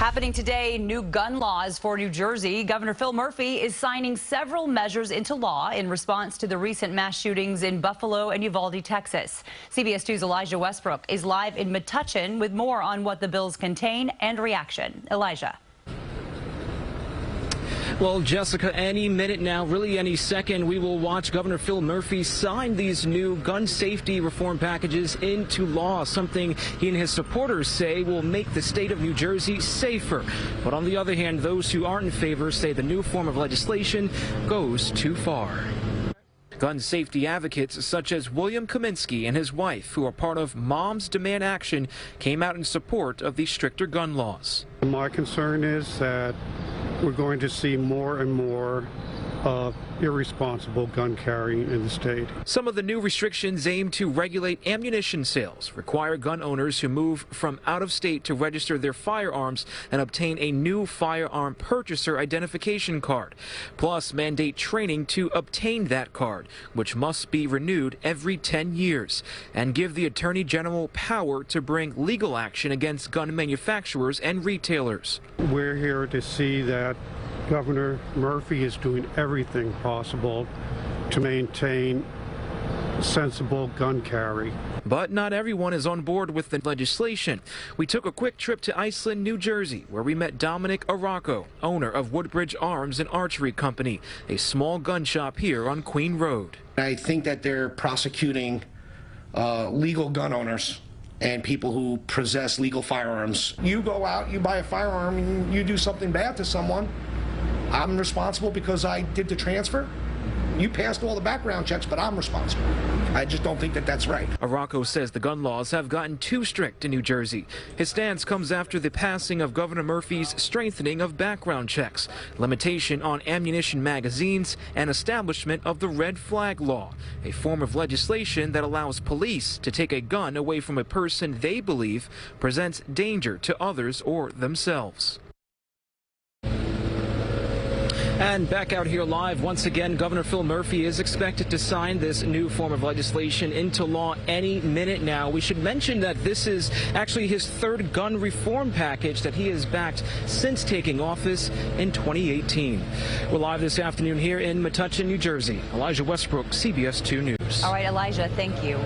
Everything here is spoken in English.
Happening today, new gun laws for New Jersey. Governor Phil Murphy is signing several measures into law in response to the recent mass shootings in Buffalo and Uvalde, Texas. CBS 2's Elijah Westbrook is live in Metuchen with more on what the bills contain and reaction. Elijah. Well, Jessica, any minute now, really any second, we will watch Governor Phil Murphy sign these new gun safety reform packages into law, something he and his supporters say will make the state of New Jersey safer. But on the other hand, those who aren't in favor say the new form of legislation goes too far. Gun safety advocates such as William Kaminsky and his wife, who are part of Moms Demand Action, came out in support of these stricter gun laws. My concern is that we're going to see more and more irresponsible gun carrying in the state. Some of the new restrictions aim to regulate ammunition sales, require gun owners who move from out of state to register their firearms and obtain a new firearm purchaser identification card, plus mandate training to obtain that card, which must be renewed every 10 years, and give the Attorney General power to bring legal action against gun manufacturers and retailers. We're here to see that Governor Murphy is doing everything possible to maintain sensible gun carry. But not everyone is on board with the legislation. We took a quick trip to Iceland, New Jersey, where we met Dominic Arauco, owner of Woodbridge Arms and Archery Company, a small gun shop here on Queen Road. I think that they're prosecuting legal gun owners and people who possess legal firearms. You go out, you buy a firearm, and you do something bad to someone. I'm responsible because I did the transfer. You passed all the background checks, but I'm responsible. I just don't think that that's right. Arauco says the gun laws have gotten too strict in New Jersey. His stance comes after the passing of Governor Murphy's strengthening of background checks, limitation on ammunition magazines, and establishment of the red flag law, a form of legislation that allows police to take a gun away from a person they believe presents danger to others or themselves. And back out here live, once again, Governor Phil Murphy is expected to sign this new form of legislation into law any minute now. We should mention that this is actually his third gun reform package that he has backed since taking office in 2018. We're live this afternoon here in Metuchen, New Jersey. Elijah Westbrook, CBS 2 News. All right, Elijah, thank you.